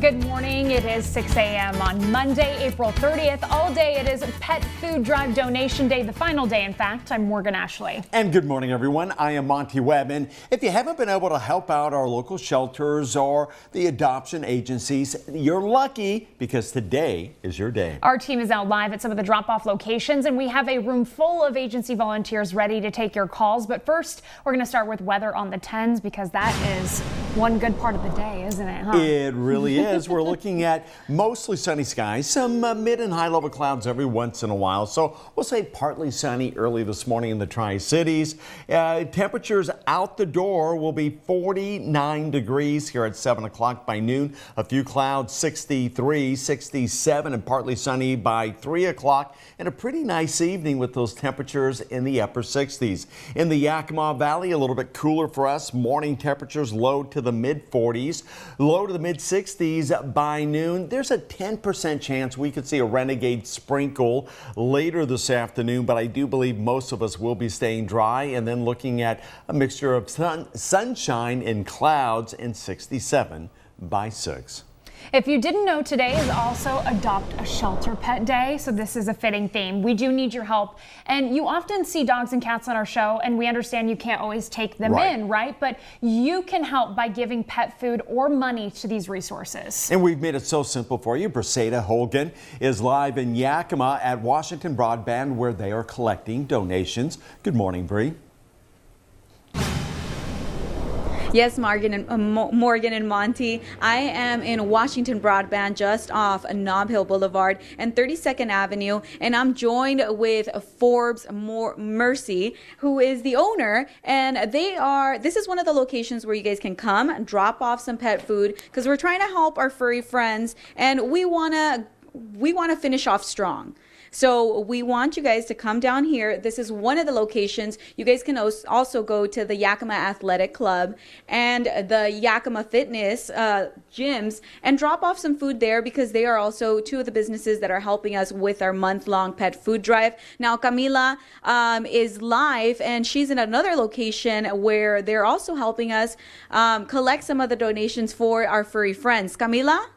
Good morning. It is 6 a.m. on Monday, April 30th. All day it is Pet Food Drive Donation Day, the final day, in fact. I'm Morgan Ashley. And good morning, everyone. I am Monty Webb. And if you haven't been able to help out our local shelters or the adoption agencies, you're lucky because today is your day. Our team is now live at some of the drop-off locations, and we have a room full of agency volunteers ready to take your calls. But first, we're going to start with weather on the 10s because that is one good part of the day, isn't it? Huh? It really is. We're looking at mostly sunny skies, some mid and high level clouds every once in a while. So we'll say partly sunny early this morning in the Tri-Cities. Temperatures out the door will be 49 degrees here at 7 o'clock by noon. A few clouds, 63, 67, and partly sunny by 3 o'clock. And a pretty nice evening with those temperatures in the upper 60s. In the Yakima Valley, a little bit cooler for us. Morning temperatures low to the mid 40s, low to the mid 60s by noon. There's a 10% chance we could see a renegade sprinkle later this afternoon, but I do believe most of us will be staying dry and then looking at a mixture of sunshine and clouds in 67 by 6. If you didn't know, today is also Adopt a Shelter Pet Day, so this is a fitting theme. We do need your help, and you often see dogs and cats on our show, and we understand you can't always take them in, right? But you can help by giving pet food or money to these resources. And we've made it so simple for you. Briseda Holgan is live in Yakima at Washington Broadband, where they are collecting donations. Good morning, Bree. Yes, Morgan and Monty. I am in Washington Broadband, just off Nob Hill Boulevard and 32nd Avenue, and I'm joined with Forbes Mercy, who is the owner, and this is one of the locations where you guys can come and drop off some pet food because we're trying to help our furry friends, and we want to finish off strong. So we want you guys to come down here. This is one of the locations. You guys can also go to the Yakima Athletic Club and the Yakima Fitness gyms and drop off some food there because they are also two of the businesses that are helping us with our month-long pet food drive. Now, Camila is live, and she's in another location where they're also helping us collect some of the donations for our furry friends. Camila?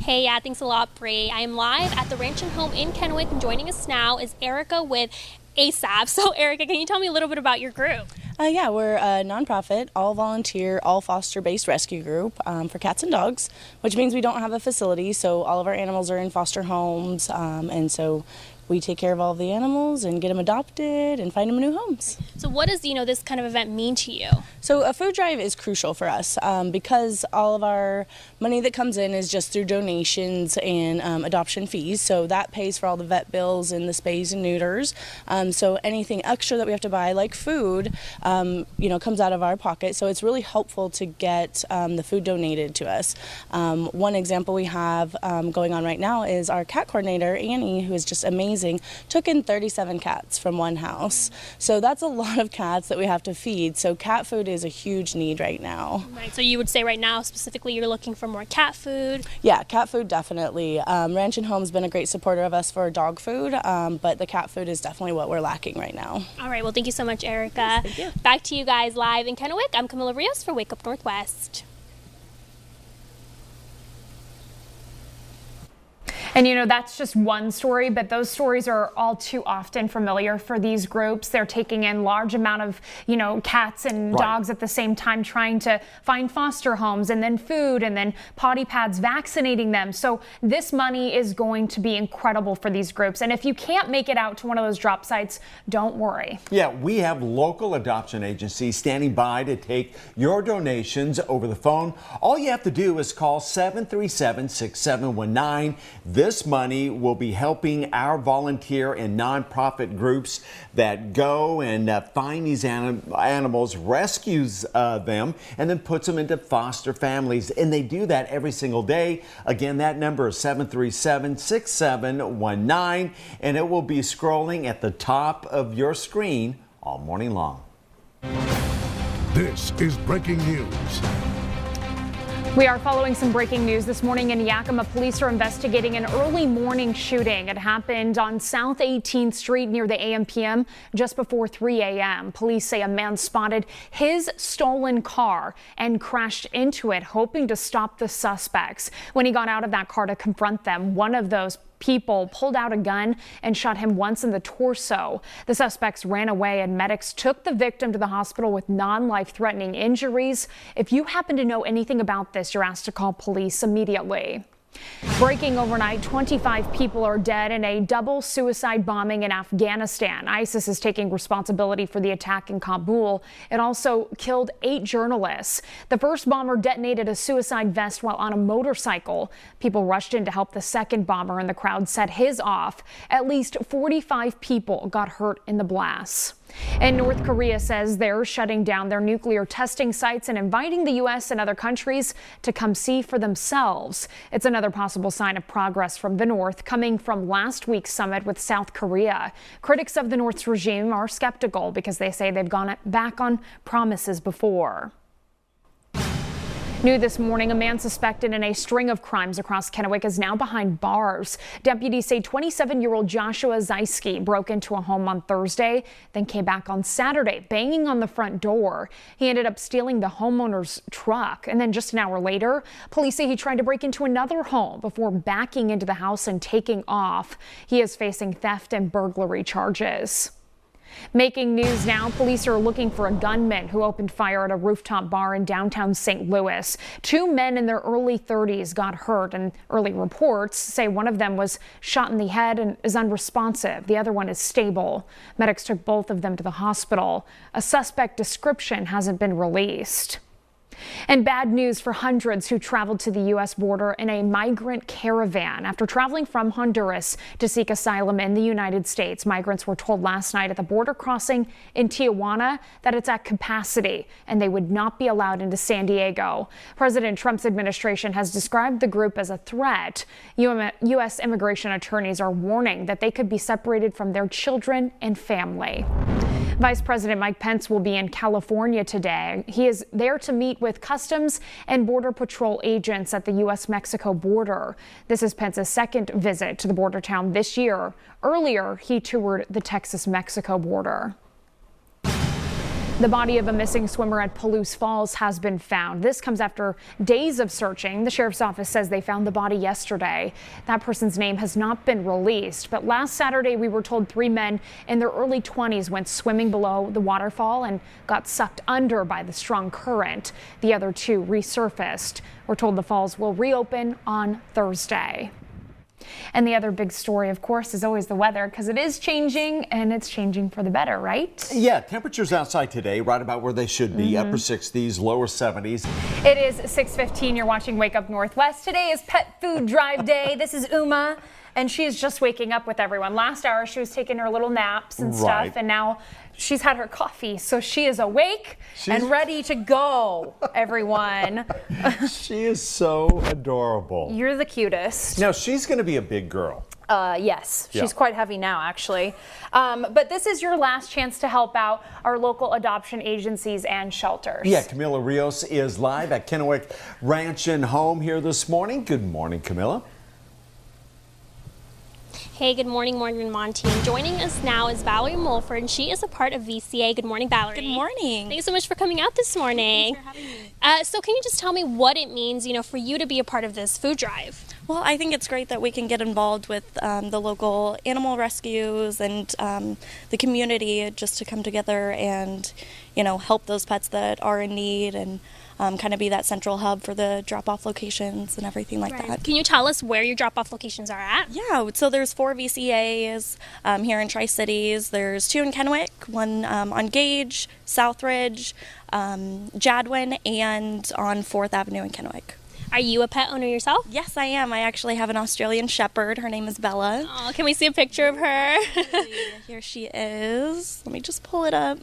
Hey, yeah, thanks a lot, Bree. I am live at the Ranch and Home in Kennewick, and joining us now is Erica with ASAP. So, Erica, can you tell me a little bit about your group? Yeah, we're a nonprofit, all volunteer, all foster-based rescue group for cats and dogs, which means we don't have a facility, so all of our animals are in foster homes, and so we take care of all of the animals and get them adopted and find them new homes. So what does, this kind of event mean to you? So a food drive is crucial for us because all of our money that comes in is just through donations and adoption fees. So that pays for all the vet bills and the spays and neuters. So anything extra that we have to buy, like food, comes out of our pocket. So it's really helpful to get the food donated to us. One example we have going on right now is our cat coordinator, Annie, who is just amazing, took in 37 cats from one house. So that's a lot of cats that we have to feed. So cat food is a huge need right now. Right, so you would say right now specifically you're looking for more cat food? Yeah, cat food definitely. Ranch and Home's been a great supporter of us for dog food, but the cat food is definitely what we're lacking right now. All right, well, thank you so much, Erica. Yes, thank you. Back to you guys live in Kennewick. I'm Camila Rios for Wake Up Northwest. And that's just one story, but those stories are all too often familiar for these groups. They're taking in large amount of, cats and dogs at the same time, trying to find foster homes and then food and then potty pads, vaccinating them. So this money is going to be incredible for these groups. And if you can't make it out to one of those drop sites, don't worry. Yeah, we have local adoption agencies standing by to take your donations over the phone. All you have to do is call 737-6719. This money will be helping our volunteer and nonprofit groups that go and find these animals, rescues them, and then puts them into foster families. And they do that every single day. Again, that number is 737-6719, and it will be scrolling at the top of your screen all morning long. This is breaking news. We are following some breaking news this morning in Yakima. Police are investigating an early morning shooting. It happened on South 18th Street near the AM/PM just before 3 a.m. Police say a man spotted his stolen car and crashed into it, hoping to stop the suspects. When he got out of that car to confront them, one of those people pulled out a gun and shot him once in the torso. The suspects ran away and medics took the victim to the hospital with non-life-threatening injuries. If you happen to know anything about this, you're asked to call police immediately. Breaking overnight, 25 people are dead in a double suicide bombing in Afghanistan. ISIS is taking responsibility for the attack in Kabul. It also killed 8 journalists. The first bomber detonated a suicide vest while on a motorcycle. People rushed in to help the second bomber, and the crowd set his off. At least 45 people got hurt in the blasts. And North Korea says they're shutting down their nuclear testing sites and inviting the U.S. and other countries to come see for themselves. It's another possible sign of progress from the North, coming from last week's summit with South Korea. Critics of the North's regime are skeptical because they say they've gone back on promises before. New this morning, a man suspected in a string of crimes across Kennewick is now behind bars. Deputies say 27-year-old Joshua Zieski broke into a home on Thursday, then came back on Saturday, banging on the front door. He ended up stealing the homeowner's truck, and then just an hour later, police say he tried to break into another home before backing into the house and taking off. He is facing theft and burglary charges. Making news now, police are looking for a gunman who opened fire at a rooftop bar in downtown St. Louis. 2 men in their early 30s got hurt, and early reports say one of them was shot in the head and is unresponsive. The other one is stable. Medics took both of them to the hospital. A suspect description hasn't been released. And bad news for hundreds who traveled to the U.S. border in a migrant caravan. After traveling from Honduras to seek asylum in the United States, migrants were told last night at the border crossing in Tijuana that it's at capacity and they would not be allowed into San Diego. President Trump's administration has described the group as a threat. U.S. immigration attorneys are warning that they could be separated from their children and family. Vice President Mike Pence will be in California today. He is there to meet with Customs and Border Patrol agents at the U.S.-Mexico border. This is Pence's second visit to the border town this year. Earlier, he toured the Texas-Mexico border. The body of a missing swimmer at Palouse Falls has been found. This comes after days of searching. The sheriff's office says they found the body yesterday. That person's name has not been released. But last Saturday, we were told 3 men in their early 20s went swimming below the waterfall and got sucked under by the strong current. The other 2 resurfaced. We're told the falls will reopen on Thursday. And the other big story, of course, is always the weather, because it is changing, and it's changing for the better, right? Yeah, temperatures outside today right about where they should be, upper 60s, lower 70s. It is 6:15. You're watching Wake Up Northwest. Today is Pet Food Drive Day. This is Uma, and she is just waking up with everyone. Last hour, she was taking her little naps and stuff, and now she's had her coffee, so she is awake and ready to go, everyone. She is so adorable. You're the cutest. Now, she's going to be a big girl. Yes, she's quite heavy now, actually. But this is your last chance to help out our local adoption agencies and shelters. Yeah, Camila Rios is live at Kennewick Ranch and Home here this morning. Good morning, Camila. Hey, good morning, Morgan and Monty. Joining us now is Valerie Mulford, and she is a part of VCA. Good morning, Valerie. Good morning. Thanks so much for coming out this morning. Thanks for having me. So can you just tell me what it means, for you to be a part of this food drive? Well, I think it's great that we can get involved with the local animal rescues and the community just to come together and, help those pets that are in need and kind of be that central hub for the drop-off locations and everything like that. Can you tell us where your drop-off locations are at? Yeah, so there's 4 VCAs here in Tri-Cities. There's 2 in Kennewick, 1 on Gage, Southridge, Jadwin, and on 4th Avenue in Kennewick. Are you a pet owner yourself? Yes, I am. I actually have an Australian Shepherd. Her name is Bella. Oh, can we see a picture of her? Here she is. Let me just pull it up.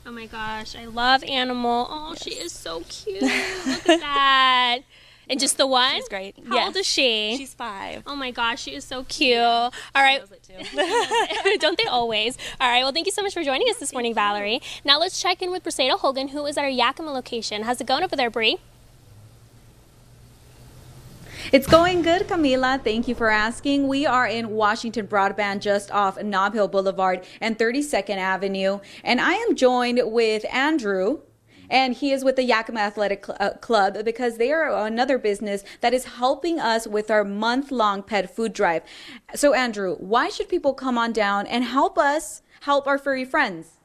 Oh my gosh, I love Animal. Oh, yes. She is so cute. Look at that. And just the one? She's great. How old is she? She's 5. Oh my gosh, she is so cute. All right. She knows it too. Don't they always? All right, well, thank you so much for joining us this morning, Valerie. Now let's check in with Briseida Hogan, who is at our Yakima location. How's it going over there, Bree? It's going good, Camila. Thank you for asking. We are in Washington Broadband, just off Nob Hill Boulevard and 32nd Avenue. And I am joined with Andrew, and he is with the Yakima Athletic Club because they are another business that is helping us with our month-long pet food drive. So, Andrew, why should people come on down and help us help our furry friends?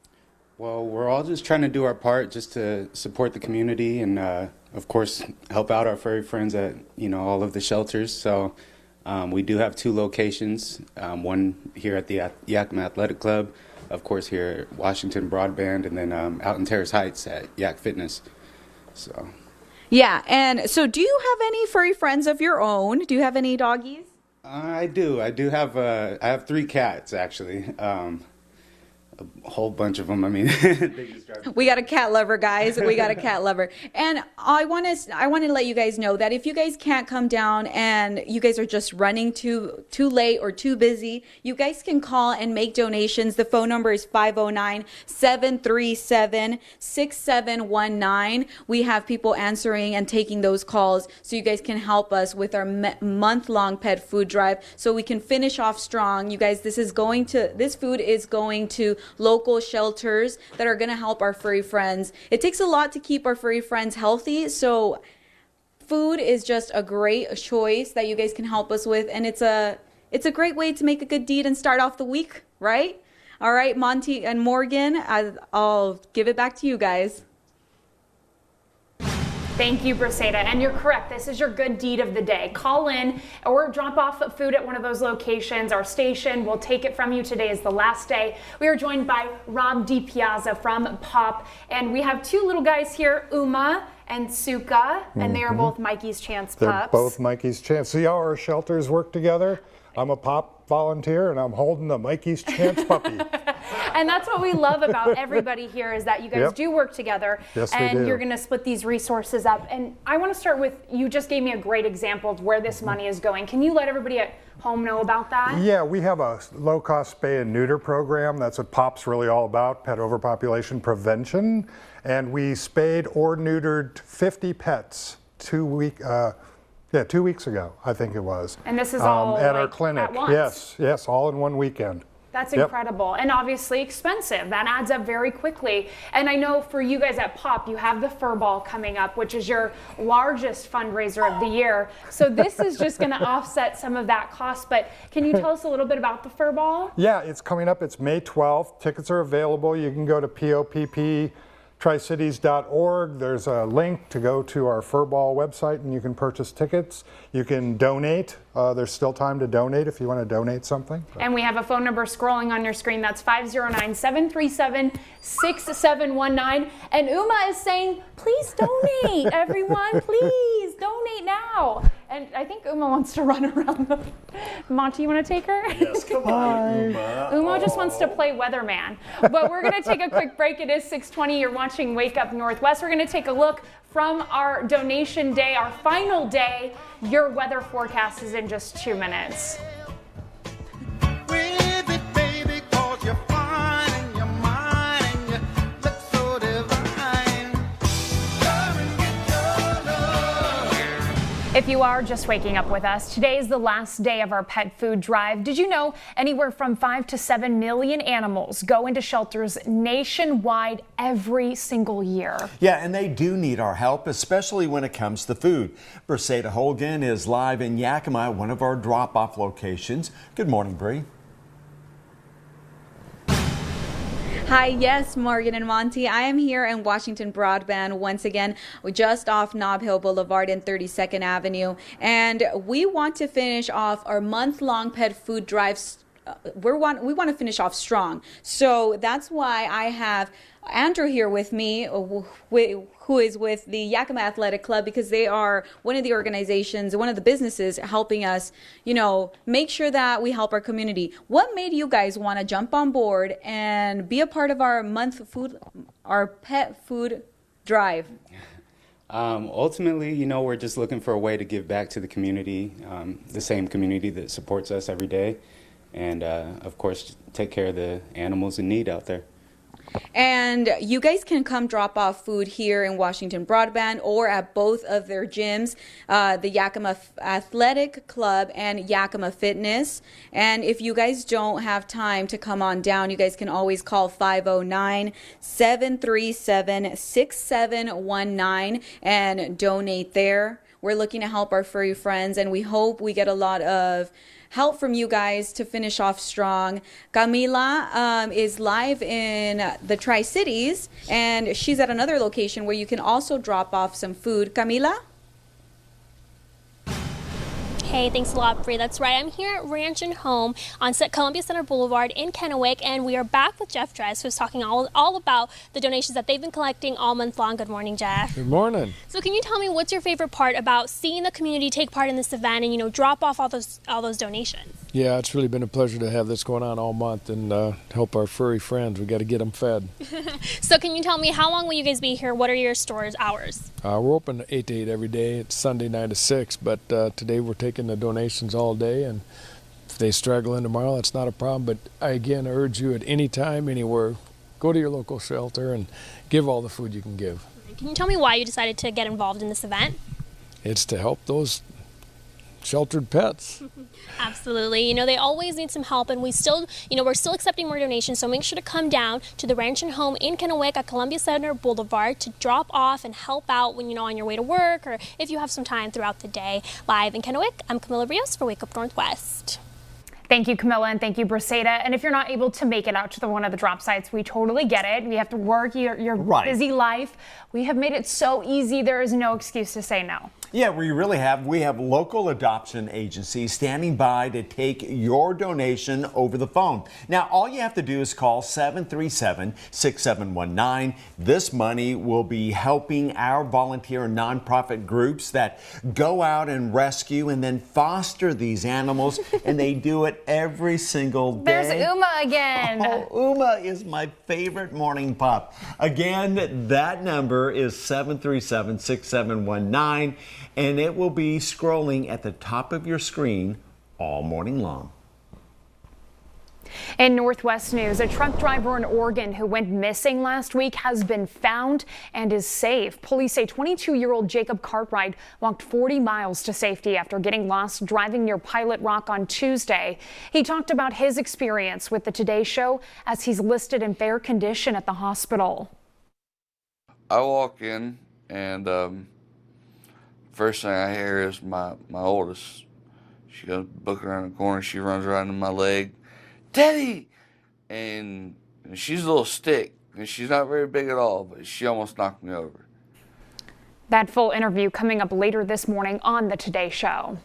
Well, we're all just trying to do our part just to support the community and, of course, help out our furry friends at, all of the shelters. So we do have 2 locations, one here at the Yakima Athletic Club, of course, here at Washington Broadband, and then out in Terrace Heights at Yak Fitness. So. Yeah, and so do you have any furry friends of your own? Do you have any doggies? I do. I have 3 cats, actually. A whole bunch of them. I mean, they just drive me. We got a cat lover, guys. We got a cat lover. And I want to let you guys know that if you guys can't come down and you guys are just running too late or too busy, you guys can call and make donations. The phone number is 509-737-6719. We have people answering and taking those calls so you guys can help us with our month-long pet food drive so we can finish off strong. You guys, this food is going to local shelters that are going to help our furry friends. It takes a lot to keep our furry friends healthy, so food is just a great choice that you guys can help us with, and it's a great way to make a good deed and start off the week, right? All right, Monty and Morgan, I'll give it back to you guys. Thank you, Briseda. And you're correct. This is your good deed of the day. Call in or drop off food at one of those locations. Our station will take it from you. Today is the last day. We are joined by Rob DiPiazza from POP. And we have 2 little guys here, Uma and Suka. And they are both Mikey's Chance pups. They're both Mikey's Chance. See how our shelters work together? I'm a POP volunteer and I'm holding the Mikey's Chance puppy. And that's what we love about everybody here is that you guys do work together. Yes, and we do. You're going to split these resources up. And I want to start with, you just gave me a great example of where this money is going. Can you let everybody at home know about that? Yeah, we have a low-cost spay and neuter program. That's what POP's really all about, pet overpopulation prevention. And we spayed or neutered 50 pets 2 weeks ago, I think it was. And this is all at like our clinic. At once. Yes, all in one weekend. That's incredible, and obviously expensive. That adds up very quickly. And I know for you guys at POP, you have the Fur Ball coming up, which is your largest fundraiser of the year. So this is just going to offset some of that cost. But can you tell us a little bit about the Fur Ball? Yeah, it's coming up. It's May 12th. Tickets are available. You can go to POPP-tricities.org. There's a link to go to our Fur Ball website and you can purchase tickets. You can donate. There's still time to donate if you want to donate something. And we have a phone number scrolling on your screen. That's 509-737-6719. And Uma is saying, please donate, everyone. Please donate now. And I think Uma wants to run around the... Monty, you want to take her? Yes, come on, Uma. Uma just wants to play weatherman. But we're going to take a quick break. It is 6:20. You're watching Wake Up Northwest. We're going to take a look from our donation day, our final day. Your weather forecast is in just 2 minutes. If you are just waking up with us, today is the last day of our pet food drive. Did you know anywhere from 5 to 7 million animals go into shelters nationwide every single year? Yeah, and they do need our help, especially when it comes to food. Briseda Holgan is live in Yakima, one of our drop-off locations. Good morning, Bree. Hi, yes, Morgan and Monty. I am here in Washington Broadband once again, just off Nob Hill Boulevard and 32nd Avenue. And we want to finish off our month-long pet food drives. We want to finish off strong. So that's why I have Andrew here with me, who is with the Yakima Athletic Club, because they are one of the organizations, one of the businesses helping us, make sure that we help our community. What made you guys want to jump on board and be a part of our pet food drive? Ultimately, we're just looking for a way to give back to the community, the same community that supports us every day. And, of course, take care of the animals in need out there. And you guys can come drop off food here in Washington Broadband or at both of their gyms, the Yakima Athletic Club and Yakima Fitness. And if you guys don't have time to come on down, you guys can always call 509-737-6719 and donate there. We're looking to help our furry friends, and we hope we get a lot of help from you guys to finish off strong. Camila is live in the Tri-Cities, and she's at another location where you can also drop off some food. Camila? Hey, thanks a lot, Bree. That's right. I'm here at Ranch and Home on Columbia Center Boulevard in Kennewick, and we are back with Jeff Dress, who's talking all about the donations that they've been collecting all month long. Good morning, Jeff. Good morning. So can you tell me what's your favorite part about seeing the community take part in this event and, you know, drop off all those donations? Yeah, it's really been a pleasure to have this going on all month and help our furry friends. We got to get them fed. So can you tell me, how long will you guys be here? What are your store's hours? We're open 8 to 8 every day. It's Sunday 9 to 6, but today we're taking the donations all day, and if they straggle in tomorrow, that's not a problem. But I again urge you, at any time, anywhere, go to your local shelter and give all the food you can give. Can you tell me why you decided to get involved in this event? It's to help those sheltered pets. Absolutely. You know, they always need some help, and we're still accepting more donations, so make sure to come down to the Ranch and Home in Kennewick at Columbia Center Boulevard to drop off and help out when, you know, on your way to work or if you have some time throughout the day. Live in Kennewick, I'm Camila Rios for Wake Up Northwest. Thank you, Camilla, and thank you, Briseda. And if you're not able to make it out to one of the drop sites, we totally get it. We have to work your busy life. We have made it so easy. There is no excuse to say no. Yeah, we have local adoption agencies standing by to take your donation over the phone. Now, all you have to do is call 737-6719. This money will be helping our volunteer and nonprofit groups that go out and rescue and then foster these animals, and they do it every single day. There's Uma again. Oh, Uma is my favorite morning pup. Again, that number is 737-6719. And it will be scrolling at the top of your screen all morning long. In Northwest news, a truck driver in Oregon who went missing last week has been found and is safe. Police say 22-year-old Jacob Cartwright walked 40 miles to safety after getting lost driving near Pilot Rock on Tuesday. He talked about his experience with the Today Show as he's listed in fair condition at the hospital. I walk in and first thing I hear is my oldest. She goes book around the corner. She runs right into my leg. Daddy! And she's a little stick. And she's not very big at all, but she almost knocked me over. That full interview coming up later this morning on the Today Show.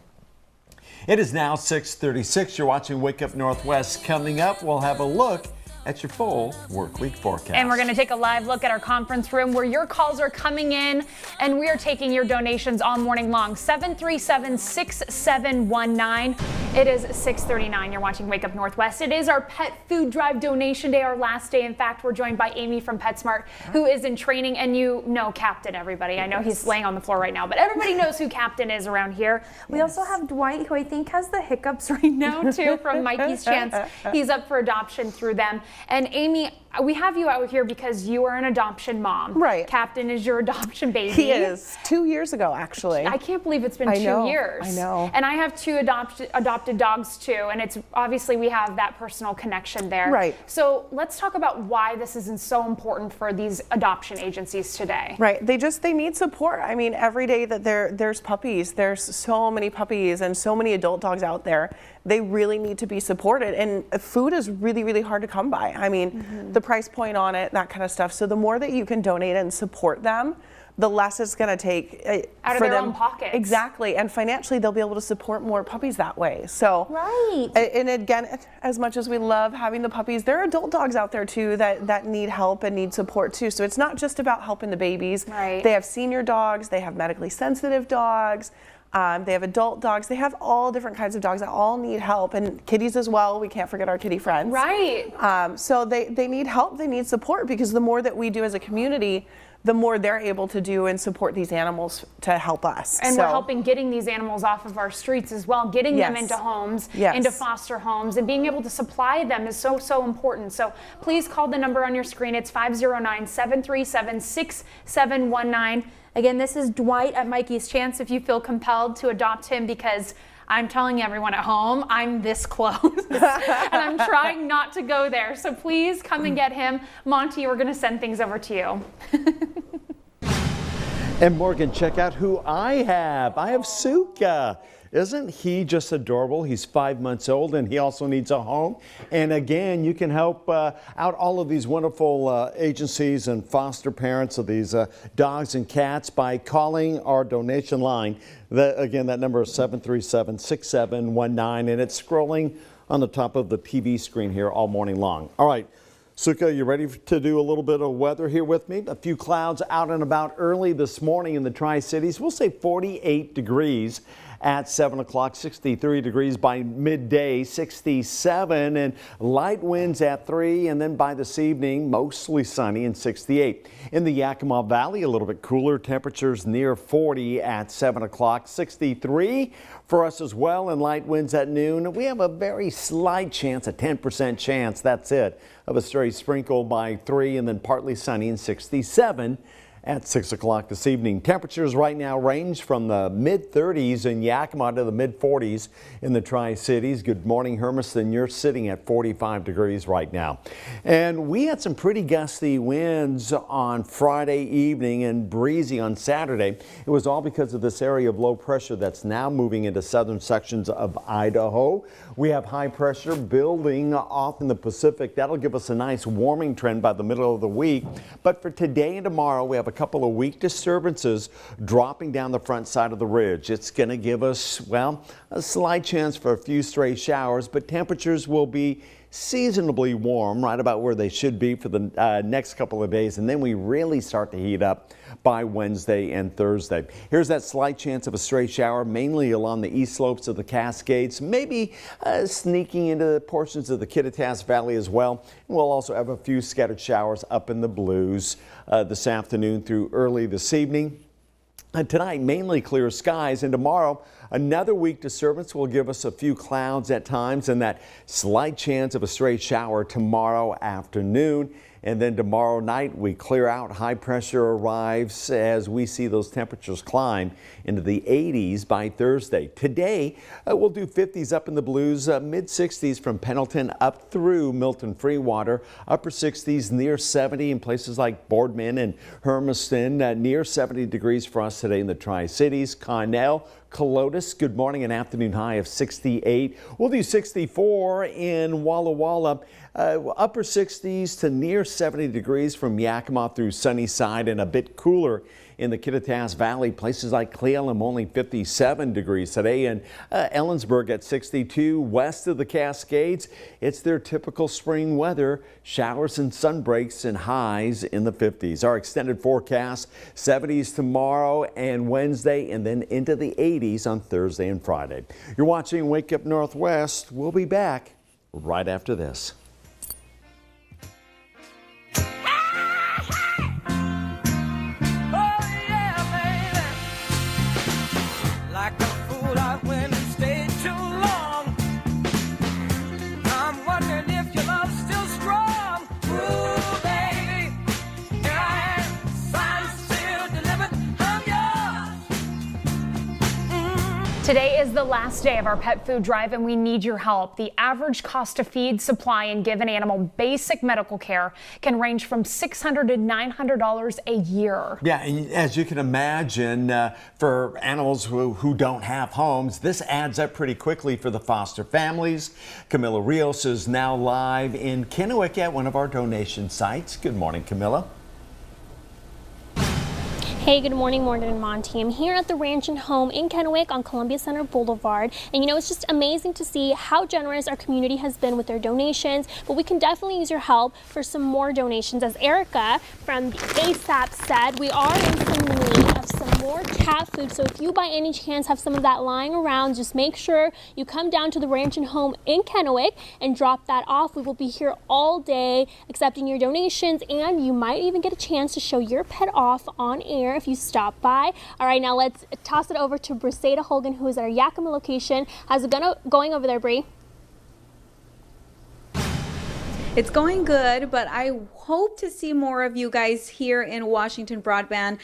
It is now 6:36. You're watching Wake Up Northwest. Coming up, we'll have a look at your full work week forecast. And we're going to take a live look at our conference room where your calls are coming in, and we are taking your donations all morning long. 737-6719. It is 6:39. You're watching Wake Up Northwest. It is our pet food drive donation day, our last day. In fact, we're joined by Amy from PetSmart, who is in training, and you know Captain, everybody. I know he's laying on the floor right now, but everybody knows who Captain is around here. We also have Dwight, who I think has the hiccups right now, too, from Mikey's Chance. He's up for adoption through them. And Amy, we have you out here because you are an adoption mom. Right. Captain is your adoption baby. He is. 2 years ago, actually. I can't believe it's been 2 years. I know. And I have two adopted dogs too, and it's obviously we have that personal connection there. Right. So let's talk about why this isn't so important for these adoption agencies today. Right. They need support. I mean, every day that there's puppies, there's so many puppies and so many adult dogs out there. They really need to be supported, and food is really, really hard to come by. I mean, the price point on it, that kind of stuff. So the more that you can donate and support them, the less it's going to take out of for their them. own pockets. Exactly, and financially they'll be able to support more puppies that way. So right. And again, as much as we love having the puppies, there are adult dogs out there too that need help and need support too. So it's not just about helping the babies. Right. They have senior dogs, they have medically sensitive dogs. They have adult dogs. They have all different kinds of dogs that all need help, and kitties as well. We can't forget our kitty friends. Right. So they need help. They need support, because the more that we do as a community, the more they're able to do and support these animals to help us. And we're helping getting these animals off of our streets as well, getting them into homes, into foster homes, and being able to supply them is so, so important. So please call the number on your screen. It's 509-737-6719. Again, this is Dwight at Mikey's Chance if you feel compelled to adopt him, because I'm telling everyone at home, I'm this close and I'm trying not to go there. So please come and get him. Monty, we're going to send things over to you. And Morgan, check out who I have. I have Suka. Isn't he just adorable? He's 5 months old and he also needs a home. And again, you can help out all of these wonderful agencies and foster parents of these dogs and cats by calling our donation line. Again, that number is 737-6719, and it's scrolling on the top of the TV screen here all morning long. All right. Suka, you ready to do a little bit of weather here with me? A few clouds out and about early this morning in the Tri-Cities. We'll say 48 degrees at 7 o'clock, 63 degrees by midday, 67, and light winds at 3, and then by this evening, mostly sunny and 68. In the Yakima Valley, a little bit cooler, temperatures near 40 at 7 o'clock, 63 for us as well, and light winds at noon. We have a very slight chance, a 10% chance, that's it, of a stray sprinkle by 3, and then partly sunny and 67 at 6 o'clock this evening. Temperatures right now range from the mid-30s in Yakima to the mid-40s in the Tri-Cities. Good morning, Hermiston. You're sitting at 45 degrees right now. And we had some pretty gusty winds on Friday evening and breezy on Saturday. It was all because of this area of low pressure that's now moving into southern sections of Idaho. We have high pressure building off in the Pacific. That'll give us a nice warming trend by the middle of the week. But for today and tomorrow, we have a couple of weak disturbances dropping down the front side of the ridge. It's going to give us, well, a slight chance for a few stray showers, but temperatures will be seasonably warm, right about where they should be for the next couple of days, and then we really start to heat up by Wednesday and Thursday. Here's that slight chance of a stray shower, mainly along the east slopes of the Cascades, maybe sneaking into portions of the Kittitas Valley as well. We'll also have a few scattered showers up in the Blues this afternoon through early this evening. Tonight, mainly clear skies, and tomorrow, another weak disturbance will give us a few clouds at times and that slight chance of a stray shower tomorrow afternoon. And then tomorrow night, we clear out. High pressure arrives as we see those temperatures climb into the 80s by Thursday. Today, we'll do 50s up in the Blues, mid-60s from Pendleton up through Milton Freewater, upper 60s near 70 in places like Boardman and Hermiston, near 70 degrees for us today in the Tri-Cities. Connell, Colotis, good morning, an afternoon high of 68. We'll do 64 in Walla Walla, upper 60s to near 70 degrees from Yakima through Sunnyside, and a bit cooler in the Kittitas Valley. Places like Cle Elum only 57 degrees today, and Ellensburg at 62. West of the Cascades, it's their typical spring weather. Showers and sun breaks and highs in the 50s. Our extended forecast, 70s tomorrow and Wednesday, and then into the 80s on Thursday and Friday. You're watching Wake Up Northwest. We'll be back right after this. Today is the last day of our pet food drive and we need your help. The average cost to feed, supply, and give an animal basic medical care can range from $600 to $900 a year. Yeah, and as you can imagine, for animals who don't have homes, this adds up pretty quickly for the foster families. Camila Rios is now live in Kennewick at one of our donation sites. Good morning, Camila. Hey, good morning, Morgan and Monty. I'm here at the Ranch and Home in Kennewick on Columbia Center Boulevard. And you know, it's just amazing to see how generous our community has been with their donations. But we can definitely use your help for some more donations. As Erica from ASAP said, we are in some need of some more cat food. So if you by any chance have some of that lying around, just make sure you come down to the Ranch and Home in Kennewick and drop that off. We will be here all day accepting your donations, and you might even get a chance to show your pet off on air if you stop by. All right, now let's toss it over to Briseida Hogan, who is at our Yakima location. How's it going over there, Bree? It's going good, but I hope to see more of you guys here in Washington Broadband,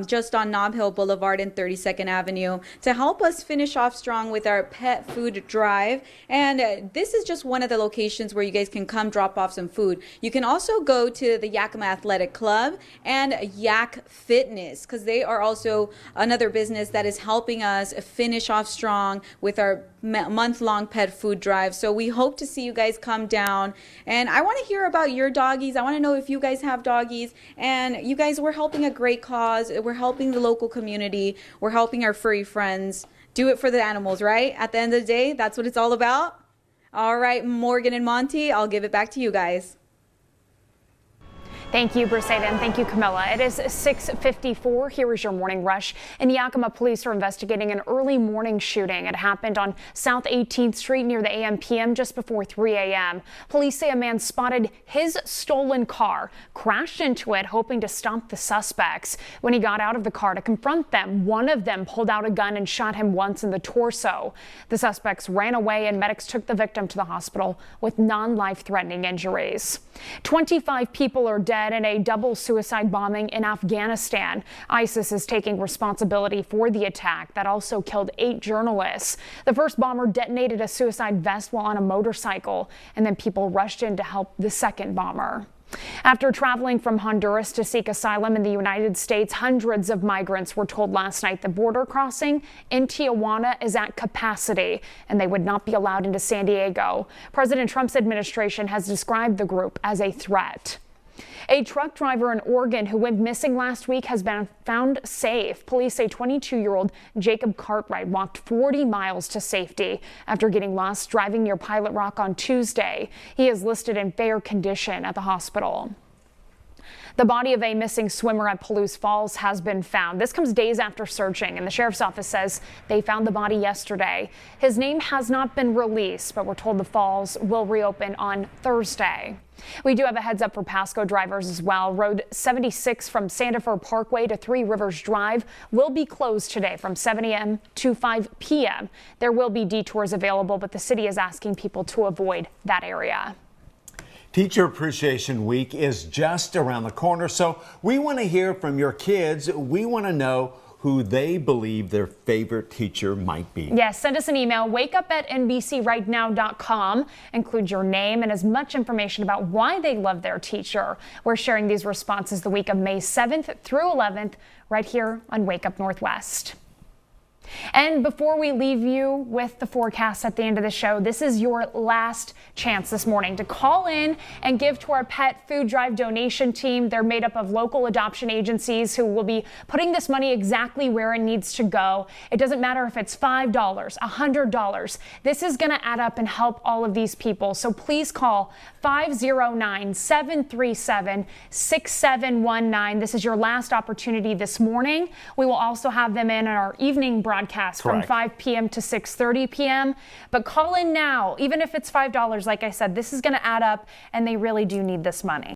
just on Nob Hill Boulevard and 32nd Avenue, to help us finish off strong with our pet food drive. And this is just one of the locations where you guys can come drop off some food. You can also go to the Yakima Athletic Club and Yak Fitness, because they are also another business that is helping us finish off strong with our month-long pet food drive. So we hope to see you guys come down, and I want to hear about your doggies. I want to know if you guys have doggies, and you guys, we're helping a great cause. We're helping the local community. We're helping our furry friends. Do it for the animals, right? At the end of the day, that's what it's all about. All right, Morgan and Monty, I'll give it back to you guys. Thank you, Briseida, and thank you, Camilla. It is 6:54. Here is your morning rush. In Yakima, police are investigating an early morning shooting. It happened on South 18th Street near the AM/PM just before 3 a.m. Police say a man spotted his stolen car, crashed into it, hoping to stop the suspects. When he got out of the car to confront them, one of them pulled out a gun and shot him once in the torso. The suspects ran away, and medics took the victim to the hospital with non-life-threatening injuries. 25 people are dead in a double suicide bombing in Afghanistan. ISIS is taking responsibility for the attack that also killed 8 journalists. The first bomber detonated a suicide vest while on a motorcycle, and then people rushed in to help the second bomber. After traveling from Honduras to seek asylum in the United States, hundreds of migrants were told last night the border crossing in Tijuana is at capacity and they would not be allowed into San Diego. President Trump's administration has described the group as a threat. A truck driver in Oregon who went missing last week has been found safe. Police say 22-year-old Jacob Cartwright walked 40 miles to safety after getting lost driving near Pilot Rock on Tuesday. He is listed in fair condition at the hospital. The body of a missing swimmer at Palouse Falls has been found. This comes days after searching, and the sheriff's office says they found the body yesterday. His name has not been released, but we're told the falls will reopen on Thursday. We do have a heads up for Pasco drivers as well. Road 76 from Sandifer Parkway to Three Rivers Drive will be closed today from 7 a.m. to 5 p.m. There will be detours available, but the city is asking people to avoid that area. Teacher Appreciation Week is just around the corner, so we want to hear from your kids. We want to know who they believe their favorite teacher might be. Yes, send us an email, wakeup@nbcrightnow.com. Include your name and as much information about why they love their teacher. We're sharing these responses the week of May 7th through 11th right here on Wake Up Northwest. And before we leave you with the forecast at the end of the show, this is your last chance this morning to call in and give to our pet food drive donation team. They're made up of local adoption agencies who will be putting this money exactly where it needs to go. It doesn't matter if it's $5, $100. This is going to add up and help all of these people. So please call 509-737-6719. This is your last opportunity this morning. We will also have them in our evening broadcast from 5 p.m. to 6:30 p.m. But call in now, even if it's $5. Like I said, this is going to add up, and they really do need this money.